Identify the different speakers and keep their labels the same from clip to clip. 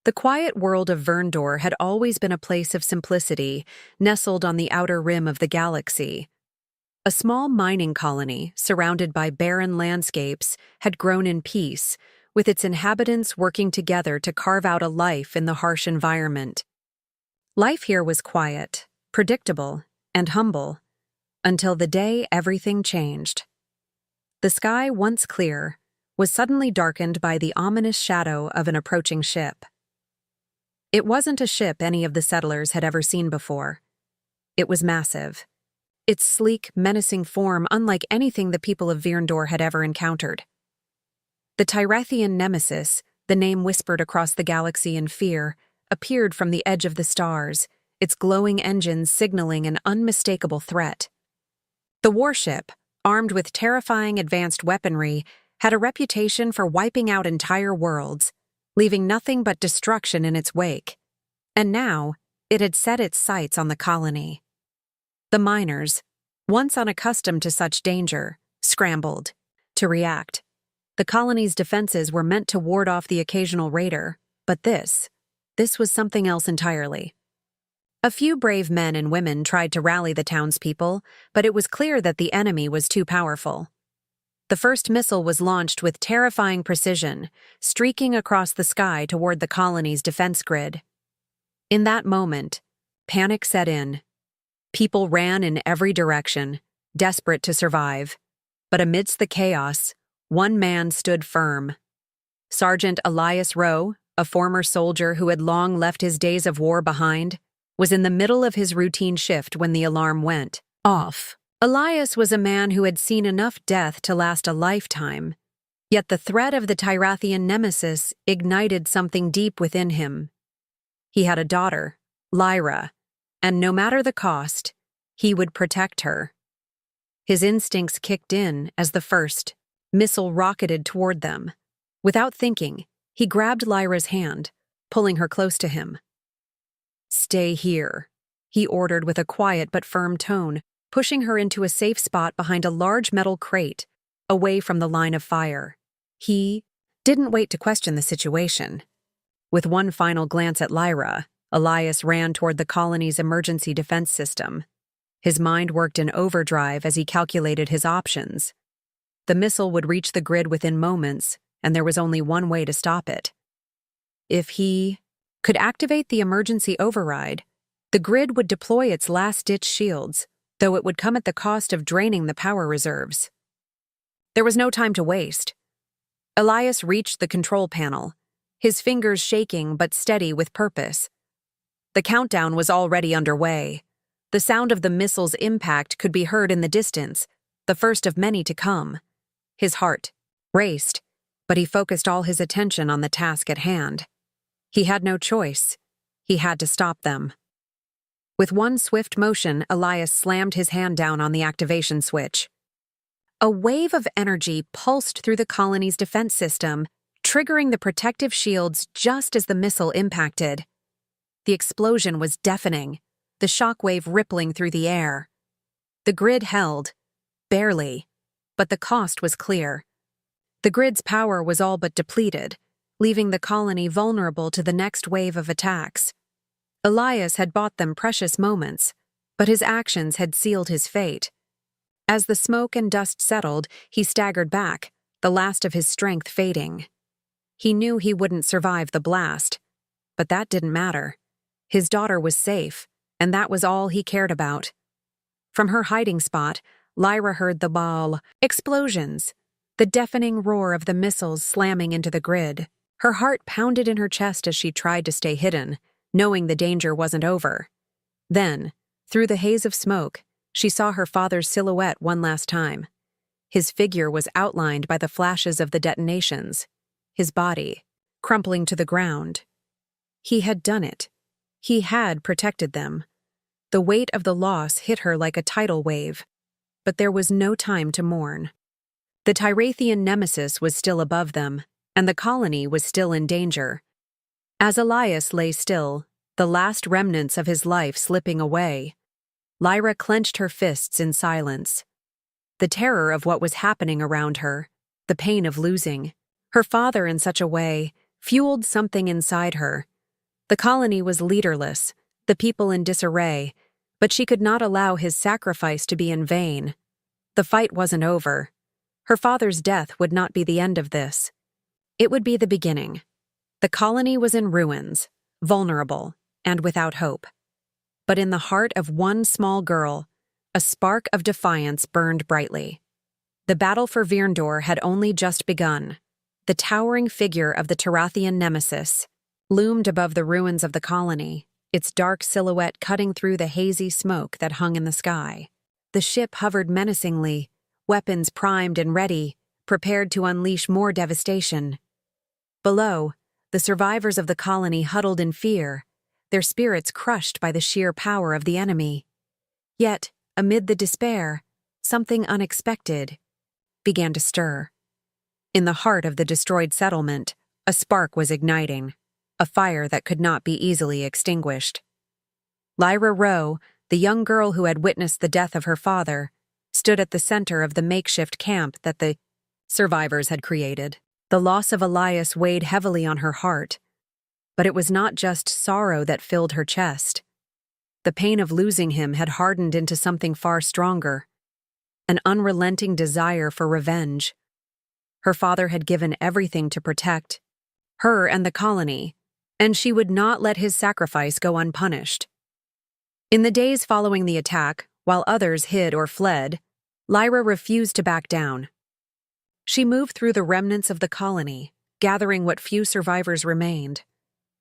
Speaker 1: The quiet world of Verndor had always been a place of simplicity, nestled on the outer rim of the galaxy. A small mining colony, surrounded by barren landscapes, had grown in peace, with its inhabitants working together to carve out a life in the harsh environment. Life here was quiet, predictable, and humble, until the day everything changed. The sky, once clear, was suddenly darkened by the ominous shadow of an approaching ship. It wasn't a ship any of the settlers had ever seen before. It was massive, its sleek, menacing form unlike anything the people of Verndor had ever encountered. The Tyrathian Nemesis, the name whispered across the galaxy in fear, appeared from the edge of the stars, its glowing engines signaling an unmistakable threat. The warship, armed with terrifying advanced weaponry, had a reputation for wiping out entire worlds, leaving nothing but destruction in its wake. And now, it had set its sights on the colony. The miners, once unaccustomed to such danger, scrambled to react. The colony's defenses were meant to ward off the occasional raider, but this was something else entirely. A few brave men and women tried to rally the townspeople, but it was clear that the enemy was too powerful. The first missile was launched with terrifying precision, streaking across the sky toward the colony's defense grid. In that moment, panic set in. People ran in every direction, desperate to survive. But amidst the chaos, one man stood firm. Sergeant Elias Rowe, a former soldier who had long left his days of war behind, was in the middle of his routine shift when the alarm went off. Elias was a man who had seen enough death to last a lifetime, yet the threat of the Tyrathian Nemesis ignited something deep within him. He had a daughter, Lyra, and no matter the cost, he would protect her. His instincts kicked in as the first missile rocketed toward them. Without thinking, he grabbed Lyra's hand, pulling her close to him. "Stay here," he ordered with a quiet but firm tone, pushing her into a safe spot behind a large metal crate, away from the line of fire. He didn't wait to question the situation. With one final glance at Lyra, Elias ran toward the colony's emergency defense system. His mind worked in overdrive as he calculated his options. The missile would reach the grid within moments, and there was only one way to stop it. If he could activate the emergency override, the grid would deploy its last-ditch shields, though it would come at the cost of draining the power reserves. There was no time to waste. Elias reached the control panel, his fingers shaking but steady with purpose. The countdown was already underway. The sound of the missile's impact could be heard in the distance, the first of many to come. His heart raced, but he focused all his attention on the task at hand. He had no choice. He had to stop them. With one swift motion, Elias slammed his hand down on the activation switch. A wave of energy pulsed through the colony's defense system, triggering the protective shields just as the missile impacted. The explosion was deafening, the shockwave rippling through the air. The grid held, barely, but the cost was clear. The grid's power was all but depleted, leaving the colony vulnerable to the next wave of attacks. Elias had bought them precious moments, but his actions had sealed his fate. As the smoke and dust settled, he staggered back, the last of his strength fading. He knew he wouldn't survive the blast, but that didn't matter. His daughter was safe, and that was all he cared about. From her hiding spot, Lyra heard the baal explosions, the deafening roar of the missiles slamming into the grid. Her heart pounded in her chest as she tried to stay hidden, knowing the danger wasn't over. Then, through the haze of smoke, she saw her father's silhouette one last time. His figure was outlined by the flashes of the detonations, his body crumpling to the ground. He had done it. He had protected them. The weight of the loss hit her like a tidal wave, but there was no time to mourn. The Tyrathian Nemesis was still above them, and the colony was still in danger. As Elias lay still, the last remnants of his life slipping away, Lyra clenched her fists in silence. The terror of what was happening around her, the pain of losing her father in such a way, fueled something inside her, The colony was leaderless, the people in disarray, but she could not allow his sacrifice to be in vain. The fight wasn't over. Her father's death would not be the end of this. It would be the beginning. The colony was in ruins, vulnerable, and without hope. But in the heart of one small girl, a spark of defiance burned brightly. The battle for Virndor had only just begun. The towering figure of the Tarathian nemesis loomed above the ruins of the colony, its dark silhouette cutting through the hazy smoke that hung in the sky. The ship hovered menacingly, weapons primed and ready, prepared to unleash more devastation. Below, the survivors of the colony huddled in fear, their spirits crushed by the sheer power of the enemy. Yet, amid the despair, something unexpected began to stir. In the heart of the destroyed settlement, a spark was igniting, a fire that could not be easily extinguished. Lyra Rowe, the young girl who had witnessed the death of her father, stood at the center of the makeshift camp that the survivors had created. The loss of Elias weighed heavily on her heart, but it was not just sorrow that filled her chest. The pain of losing him had hardened into something far stronger, an unrelenting desire for revenge. Her father had given everything to protect her and the colony, and she would not let his sacrifice go unpunished. In the days following the attack, while others hid or fled, Lyra refused to back down. She moved through the remnants of the colony, gathering what few survivors remained.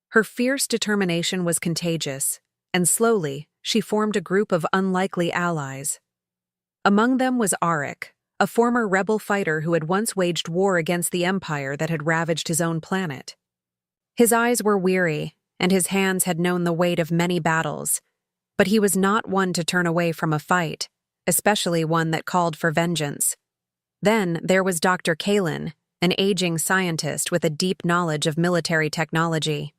Speaker 1: Her fierce determination was contagious, and slowly she formed a group of unlikely allies. Among them was Arik, a former rebel fighter who had once waged war against the empire that had ravaged his own planet. His eyes were weary, and his hands had known the weight of many battles, but he was not one to turn away from a fight, especially one that called for vengeance. Then there was Dr. Kalin, an aging scientist with a deep knowledge of military technology.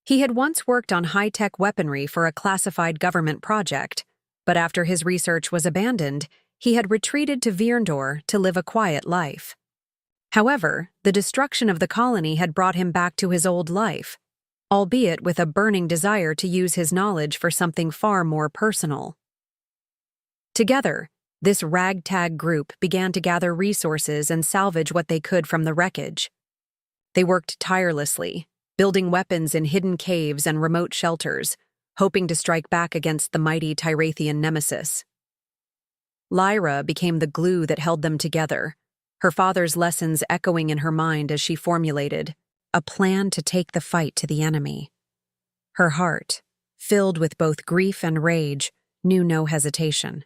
Speaker 1: He had once worked on high-tech weaponry for a classified government project, but after his research was abandoned, he had retreated to Virndor to live a quiet life. However, the destruction of the colony had brought him back to his old life, albeit with a burning desire to use his knowledge for something far more personal. Together, this ragtag group began to gather resources and salvage what they could from the wreckage. They worked tirelessly, building weapons in hidden caves and remote shelters, hoping to strike back against the mighty Tyrathian nemesis. Lyra became the glue that held them together, her father's lessons echoing in her mind as she formulated a plan to take the fight to the enemy. Her heart, filled with both grief and rage, knew no hesitation.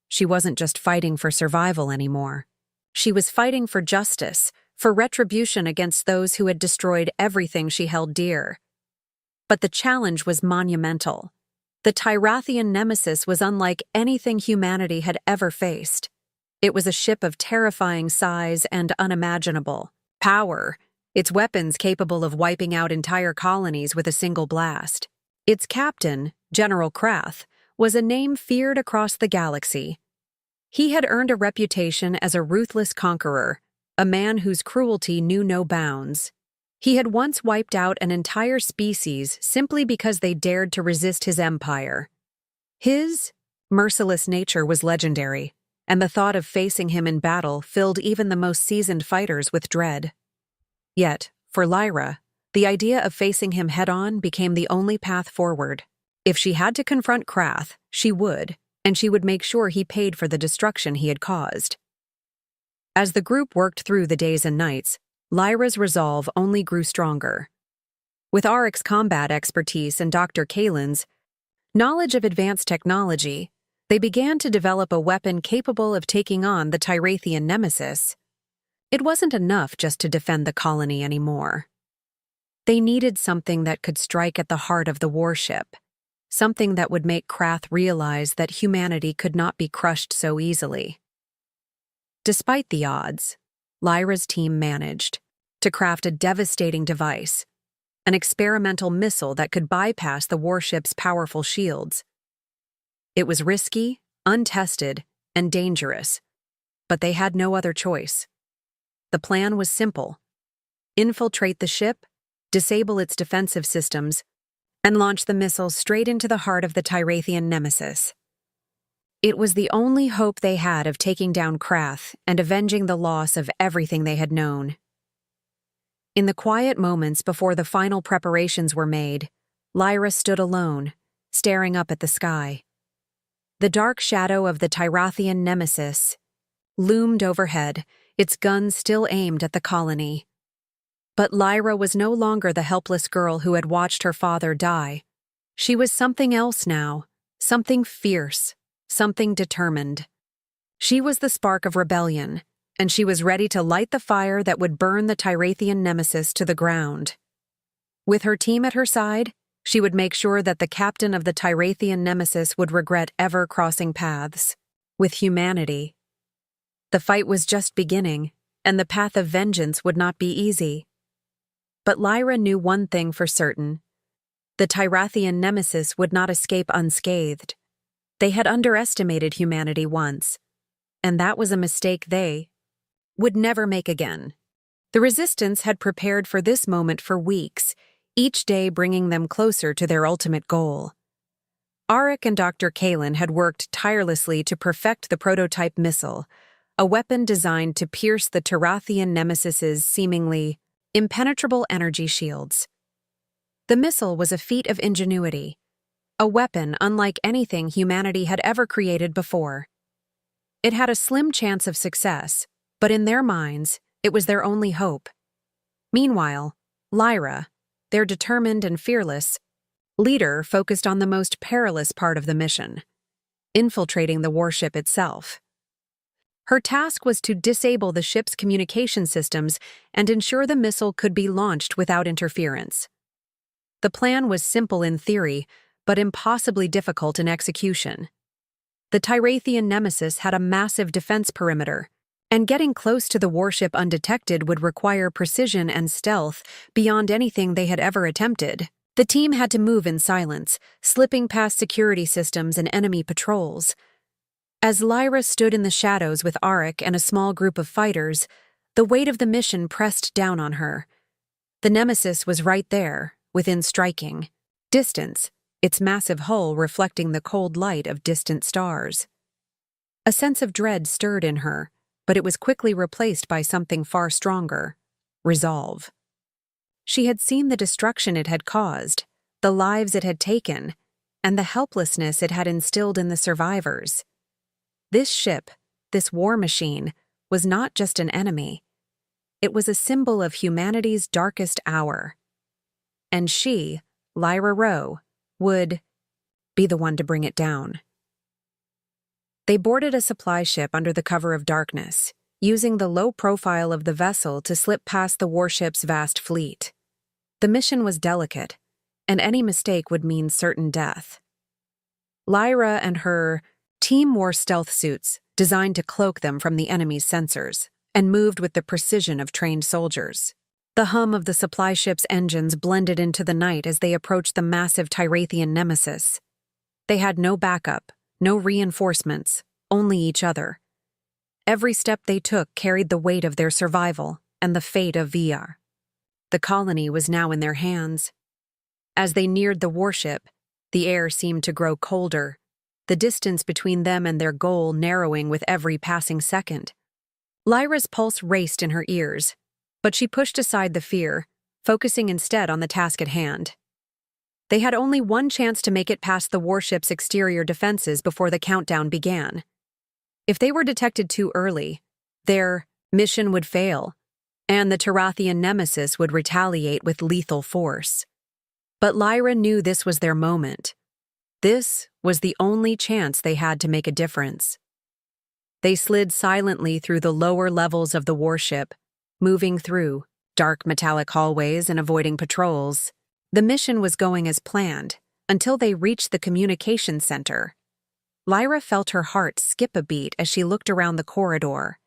Speaker 1: She wasn't just fighting for survival anymore. She was fighting for justice, for retribution against those who had destroyed everything she held dear. But the challenge was monumental. The Tyrathian nemesis was unlike anything humanity had ever faced. It was a ship of terrifying size and unimaginable power, its weapons capable of wiping out entire colonies with a single blast. Its captain, General Krath, was a name feared across the galaxy. He had earned a reputation as a ruthless conqueror, a man whose cruelty knew no bounds. He had once wiped out an entire species simply because they dared to resist his empire. His merciless nature was legendary, and the thought of facing him in battle filled even the most seasoned fighters with dread. Yet, for Lyra, the idea of facing him head-on became the only path forward. If she had to confront Krath, she would, and she would make sure he paid for the destruction he had caused. As the group worked through the days and nights, Lyra's resolve only grew stronger. With Arik's combat expertise and Dr. Kalin's knowledge of advanced technology, they began to develop a weapon capable of taking on the Tyrathian nemesis. It wasn't enough just to defend the colony anymore. They needed something that could strike at the heart of the warship, something that would make Krath realize that humanity could not be crushed so easily. Despite the odds, Lyra's team managed to craft a devastating device, an experimental missile that could bypass the warship's powerful shields. It was risky, untested, and dangerous, but they had no other choice. The plan was simple: infiltrate the ship, disable its defensive systems, and launched the missile straight into the heart of the Tyrathian nemesis. It was the only hope they had of taking down Krath and avenging the loss of everything they had known. In the quiet moments before the final preparations were made, Lyra stood alone, staring up at the sky. The dark shadow of the Tyrathian nemesis loomed overhead, its guns still aimed at the colony. But Lyra was no longer the helpless girl who had watched her father die. She was something else now, something fierce, something determined. She was the spark of rebellion, and she was ready to light the fire that would burn the Tyrathian nemesis to the ground. With her team at her side, she would make sure that the captain of the Tyrathian nemesis would regret ever crossing paths with humanity. The fight was just beginning, and the path of vengeance would not be easy. But Lyra knew one thing for certain. The Tyrathian nemesis would not escape unscathed. They had underestimated humanity once, and that was a mistake they would never make again. The Resistance had prepared for this moment for weeks, each day bringing them closer to their ultimate goal. Arik and Dr. Kalen had worked tirelessly to perfect the prototype missile, a weapon designed to pierce the Tyrathian nemesis's seemingly impenetrable energy shields. The missile was a feat of ingenuity, a weapon unlike anything humanity had ever created before. It had a slim chance of success, but in their minds, it was their only hope. Meanwhile, Lyra, their determined and fearless leader, focused on the most perilous part of the mission, infiltrating the warship itself. Her task was to disable the ship's communication systems and ensure the missile could be launched without interference. The plan was simple in theory, but impossibly difficult in execution. The Tyrathian nemesis had a massive defense perimeter, and getting close to the warship undetected would require precision and stealth beyond anything they had ever attempted. The team had to move in silence, slipping past security systems and enemy patrols. As Lyra stood in the shadows with Arik and a small group of fighters, the weight of the mission pressed down on her. The nemesis was right there, within striking distance, its massive hull reflecting the cold light of distant stars. A sense of dread stirred in her, but it was quickly replaced by something far stronger: resolve. She had seen the destruction it had caused, the lives it had taken, and the helplessness it had instilled in the survivors. This ship, this war machine, was not just an enemy. It was a symbol of humanity's darkest hour. And she, Lyra Rowe, would be the one to bring it down. They boarded a supply ship under the cover of darkness, using the low profile of the vessel to slip past the warship's vast fleet. The mission was delicate, and any mistake would mean certain death. Lyra and her team wore stealth suits designed to cloak them from the enemy's sensors, and moved with the precision of trained soldiers. The hum of the supply ship's engines blended into the night as they approached the massive Tyrathian nemesis. They had no backup, no reinforcements, only each other. Every step they took carried the weight of their survival and the fate of VR. The colony was now in their hands. As they neared the warship, the air seemed to grow colder, the distance between them and their goal narrowing with every passing second. Lyra's pulse raced in her ears, but she pushed aside the fear, focusing instead on the task at hand. They had only one chance to make it past the warship's exterior defenses before the countdown began. If they were detected too early, their mission would fail, and the Tyrathian nemesis would retaliate with lethal force. But Lyra knew this was their moment. This was the only chance they had to make a difference. They slid silently through the lower levels of the warship, moving through dark metallic hallways and avoiding patrols. The mission was going as planned until they reached the communication center. Lyra felt her heart skip a beat as she looked around the corridor.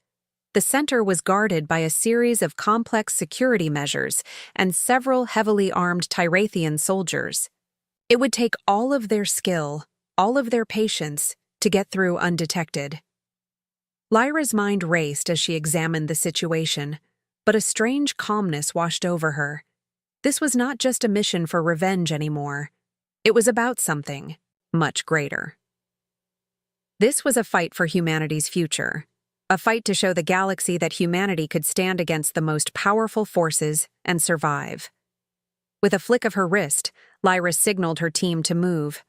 Speaker 1: The center was guarded by a series of complex security measures and several heavily armed Tyrathian soldiers. It would take all of their skill, all of their patience, to get through undetected. Lyra's mind raced as she examined the situation, but a strange calmness washed over her. This was not just a mission for revenge anymore. It was about something much greater. This was a fight for humanity's future, a fight to show the galaxy that humanity could stand against the most powerful forces and survive. With a flick of her wrist, Lyra signaled her team to move.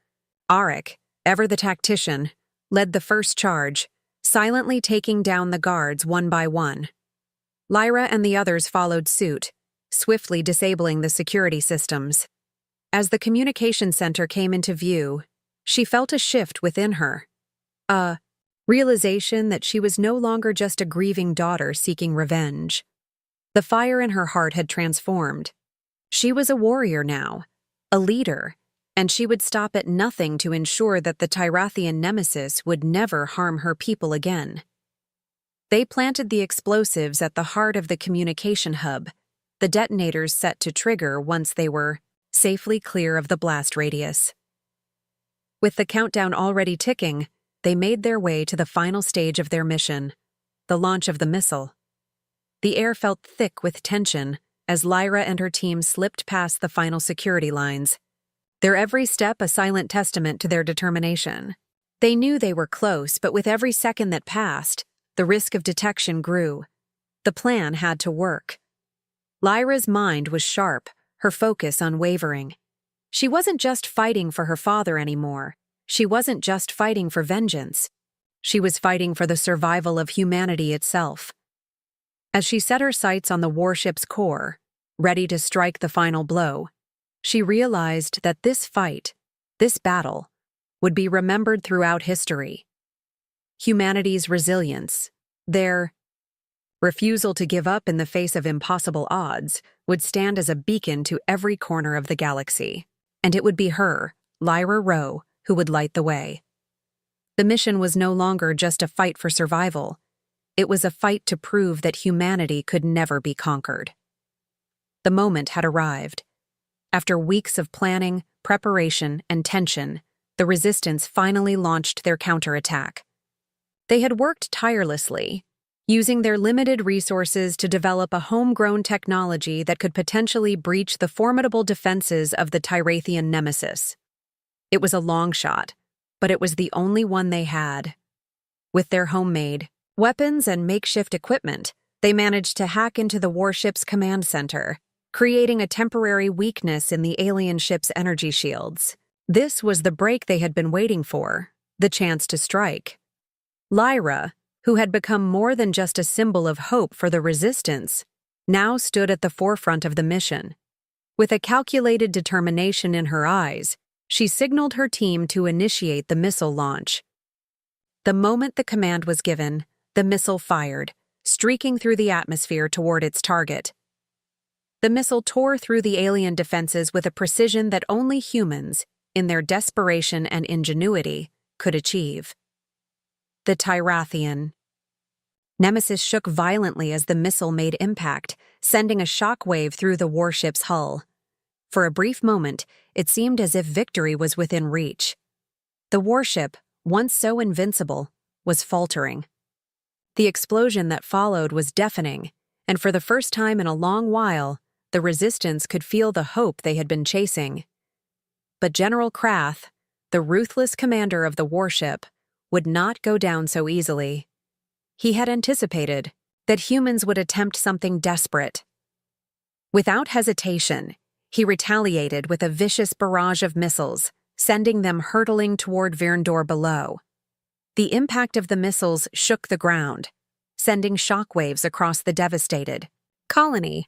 Speaker 1: Arik, ever the tactician, led the first charge, silently taking down the guards one by one. Lyra and the others followed suit, swiftly disabling the security systems. As the communication center came into view, she felt a shift within her. A realization that she was no longer just a grieving daughter seeking revenge. The fire in her heart had transformed. She was a warrior now, a leader, and she would stop at nothing to ensure that the Tyrathian nemesis would never harm her people again. They planted the explosives at the heart of the communication hub, the detonators set to trigger once they were safely clear of the blast radius. With the countdown already ticking, they made their way to the final stage of their mission, the launch of the missile. The air felt thick with tension as Lyra and her team slipped past the final security lines, their every step a silent testament to their determination. They knew they were close, but with every second that passed, the risk of detection grew. The plan had to work. Lyra's mind was sharp, her focus unwavering. She wasn't just fighting for her father anymore. She wasn't just fighting for vengeance. She was fighting for the survival of humanity itself. As she set her sights on the warship's core, ready to strike the final blow, she realized that this fight, this battle, would be remembered throughout history. Humanity's resilience, their refusal to give up in the face of impossible odds, would stand as a beacon to every corner of the galaxy. And it would be her, Lyra Rowe, who would light the way. The mission was no longer just a fight for survival. It was a fight to prove that humanity could never be conquered. The moment had arrived. After weeks of planning, preparation, and tension, the Resistance finally launched their counterattack. They had worked tirelessly, using their limited resources to develop a homegrown technology that could potentially breach the formidable defenses of the Tyrathian nemesis. It was a long shot, but it was the only one they had. With their homemade weapons and makeshift equipment, they managed to hack into the warship's command center, creating a temporary weakness in the alien ship's energy shields. This was the break they had been waiting for, the chance to strike. Lyra, who had become more than just a symbol of hope for the Resistance, now stood at the forefront of the mission. With a calculated determination in her eyes, she signaled her team to initiate the missile launch. The moment the command was given, the missile fired, streaking through the atmosphere toward its target. The missile tore through the alien defenses with a precision that only humans, in their desperation and ingenuity, could achieve. The Tyrathian nemesis shook violently as the missile made impact, sending a shock wave through the warship's hull. For a brief moment, it seemed as if victory was within reach. The warship, once so invincible, was faltering. The explosion that followed was deafening, and for the first time in a long while, the Resistance could feel the hope they had been chasing. But General Krath, the ruthless commander of the warship, would not go down so easily. He had anticipated that humans would attempt something desperate. Without hesitation, he retaliated with a vicious barrage of missiles, sending them hurtling toward Virndor below. The impact of the missiles shook the ground, sending shockwaves across the devastated colony.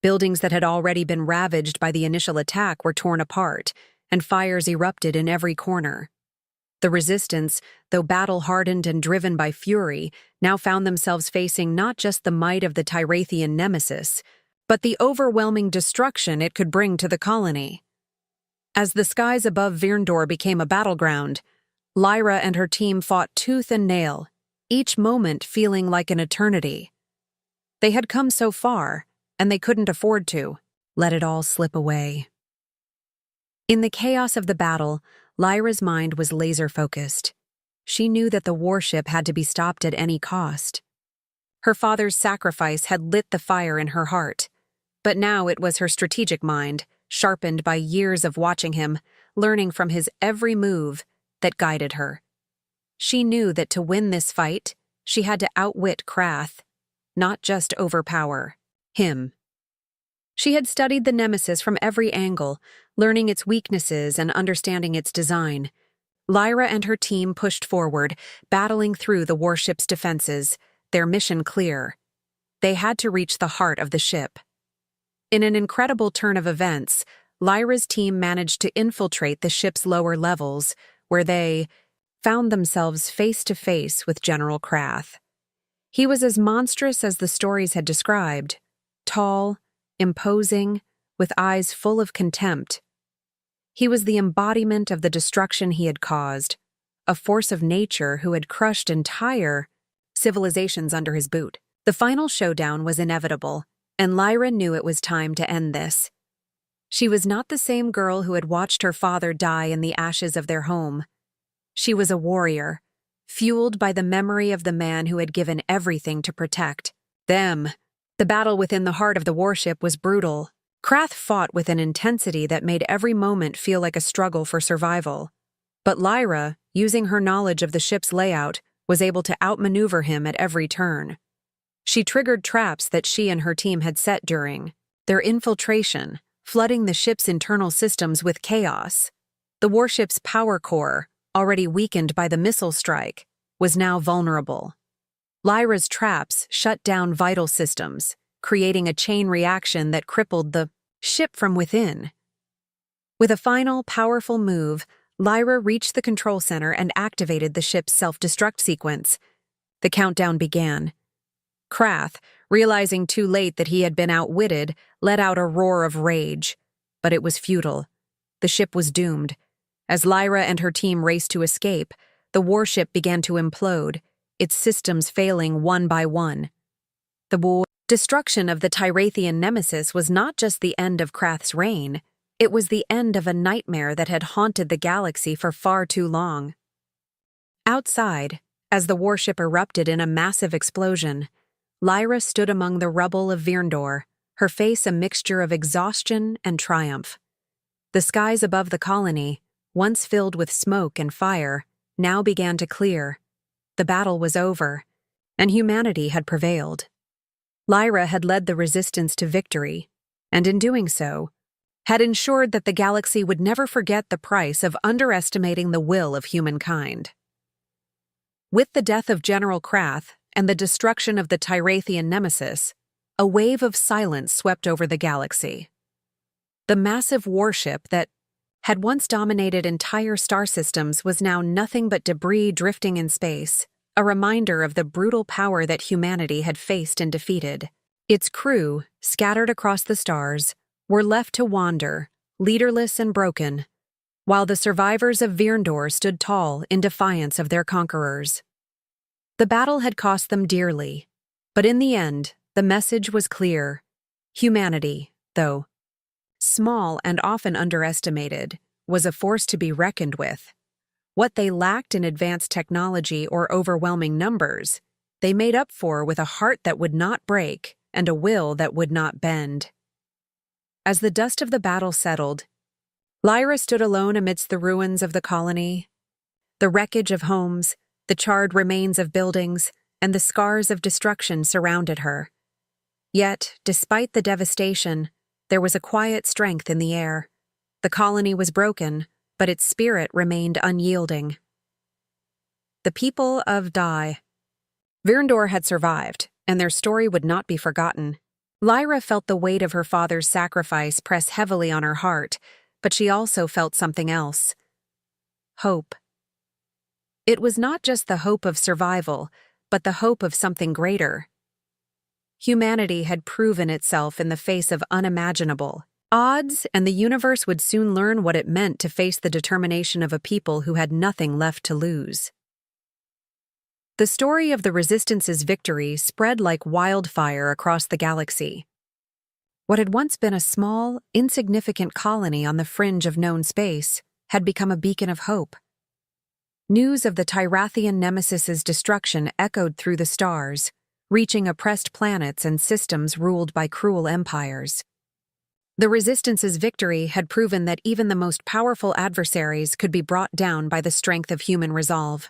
Speaker 1: Buildings that had already been ravaged by the initial attack were torn apart, and fires erupted in every corner. The Resistance, though battle-hardened and driven by fury, now found themselves facing not just the might of the Tyrathian nemesis, but the overwhelming destruction it could bring to the colony. As the skies above Virndor became a battleground, Lyra and her team fought tooth and nail, each moment feeling like an eternity. They had come so far, and they couldn't afford to let it all slip away. In the chaos of the battle, Lyra's mind was laser-focused. She knew that the warship had to be stopped at any cost. Her father's sacrifice had lit the fire in her heart, but now it was her strategic mind, sharpened by years of watching him, learning from his every move, that guided her. She knew that to win this fight, she had to outwit Krath, not just overpower him. She had studied the Nemesis from every angle, learning its weaknesses and understanding its design. Lyra and her team pushed forward, battling through the warship's defenses, their mission clear. They had to reach the heart of the ship. In an incredible turn of events, Lyra's team managed to infiltrate the ship's lower levels, where they found themselves face to face with General Krath. He was as monstrous as the stories had described, tall, imposing, with eyes full of contempt. He was the embodiment of the destruction he had caused, a force of nature who had crushed entire civilizations under his boot. The final showdown was inevitable, and Lyra knew it was time to end this. She was not the same girl who had watched her father die in the ashes of their home. She was a warrior, fueled by the memory of the man who had given everything to protect them. The battle within the heart of the warship was brutal. Krath fought with an intensity that made every moment feel like a struggle for survival. But Lyra, using her knowledge of the ship's layout, was able to outmaneuver him at every turn. She triggered traps that she and her team had set during their infiltration, flooding the ship's internal systems with chaos. The warship's power core, already weakened by the missile strike, was now vulnerable. Lyra's traps shut down vital systems, creating a chain reaction that crippled the ship from within. With a final, powerful move, Lyra reached the control center and activated the ship's self-destruct sequence. The countdown began. Krath, realizing too late that he had been outwitted, let out a roar of rage. But it was futile. The ship was doomed. As Lyra and her team raced to escape, the warship began to implode, its systems failing one by one. The destruction of the Tyrathian Nemesis was not just the end of Krath's reign, it was the end of a nightmare that had haunted the galaxy for far too long. Outside, as the warship erupted in a massive explosion, Lyra stood among the rubble of Virndor, her face a mixture of exhaustion and triumph. The skies above the colony, once filled with smoke and fire, now began to clear. The battle was over, and humanity had prevailed. Lyra had led the resistance to victory, and in doing so, had ensured that the galaxy would never forget the price of underestimating the will of humankind. With the death of General Krath and the destruction of the Tyrathian Nemesis, a wave of silence swept over the galaxy. The massive warship that had once dominated entire star systems was now nothing but debris drifting in space, a reminder of the brutal power that humanity had faced and defeated. Its crew, scattered across the stars, were left to wander, leaderless and broken, while the survivors of Virndor stood tall in defiance of their conquerors. The battle had cost them dearly, but in the end, the message was clear. Humanity, though small and often underestimated, was a force to be reckoned with. What they lacked in advanced technology or overwhelming numbers, they made up for with a heart that would not break and a will that would not bend. As the dust of the battle settled, Lyra stood alone amidst the ruins of the colony. The wreckage of homes, the charred remains of buildings, and the scars of destruction surrounded her. Yet, despite the devastation, there was a quiet strength in the air. The colony was broken, but its spirit remained unyielding. The people of Virndor had survived, and their story would not be forgotten. Lyra felt the weight of her father's sacrifice press heavily on her heart, but she also felt something else. Hope. It was not just the hope of survival, but the hope of something greater. Humanity had proven itself in the face of unimaginable odds, and the universe would soon learn what it meant to face the determination of a people who had nothing left to lose. The story of the Resistance's victory spread like wildfire across the galaxy. What had once been a small, insignificant colony on the fringe of known space had become a beacon of hope. News of the Tyrathian Nemesis's destruction echoed through the stars, reaching oppressed planets and systems ruled by cruel empires. The Resistance's victory had proven that even the most powerful adversaries could be brought down by the strength of human resolve.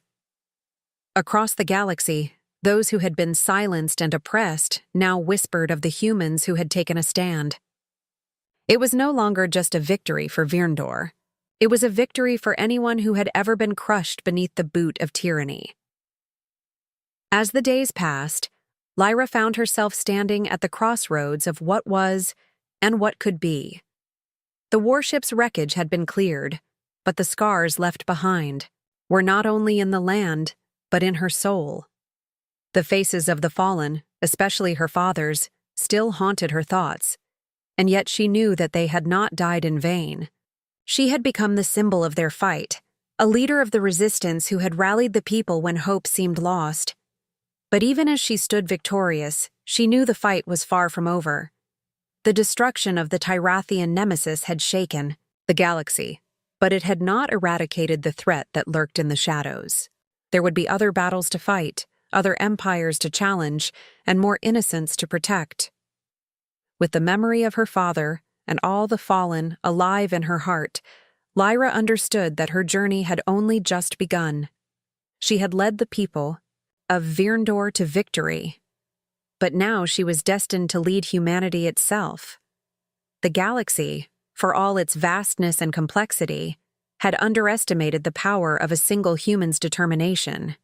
Speaker 1: Across the galaxy, those who had been silenced and oppressed now whispered of the humans who had taken a stand. It was no longer just a victory for Virndor. It was a victory for anyone who had ever been crushed beneath the boot of tyranny. As the days passed, Lyra found herself standing at the crossroads of what was and what could be. The warship's wreckage had been cleared, but the scars left behind were not only in the land, but in her soul. The faces of the fallen, especially her father's, still haunted her thoughts, and yet she knew that they had not died in vain. She had become the symbol of their fight, a leader of the resistance who had rallied the people when hope seemed lost. But even as she stood victorious, she knew the fight was far from over. The destruction of the Tyrathian nemesis had shaken the galaxy, but it had not eradicated the threat that lurked in the shadows. There would be other battles to fight, other empires to challenge, and more innocents to protect. With the memory of her father and all the fallen alive in her heart, Lyra understood that her journey had only just begun. She had led the people of Virndor to victory, but now she was destined to lead humanity itself. The galaxy, for all its vastness and complexity, had underestimated the power of a single human's determination.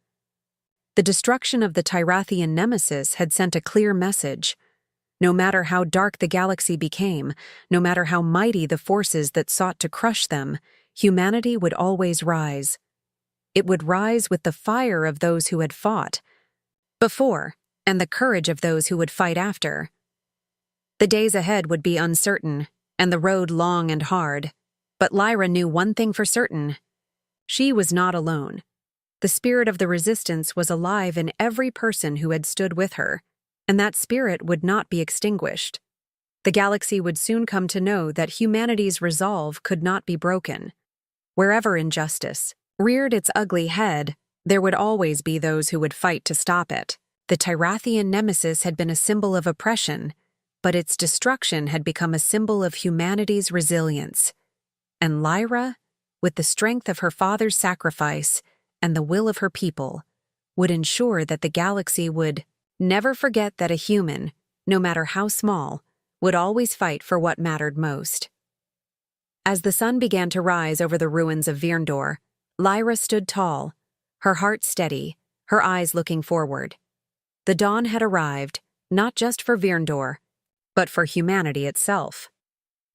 Speaker 1: The destruction of the Tyrathian nemesis had sent a clear message. No matter how dark the galaxy became, no matter how mighty the forces that sought to crush them, humanity would always rise. It would rise with the fire of those who had fought before and the courage of those who would fight after. The days ahead would be uncertain and the road long and hard, but Lyra knew one thing for certain. She was not alone. The spirit of the resistance was alive in every person who had stood with her, and that spirit would not be extinguished. The galaxy would soon come to know that humanity's resolve could not be broken. Wherever injustice reared its ugly head, there would always be those who would fight to stop it. The Tyrathian nemesis had been a symbol of oppression, but its destruction had become a symbol of humanity's resilience. And Lyra, with the strength of her father's sacrifice and the will of her people, would ensure that the galaxy would never forget that a human, no matter how small, would always fight for what mattered most. As the sun began to rise over the ruins of Virndor, Lyra stood tall, her heart steady, her eyes looking forward. The dawn had arrived, not just for Virndor, but for humanity itself.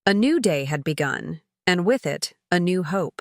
Speaker 1: A new day had begun, and with it, a new hope.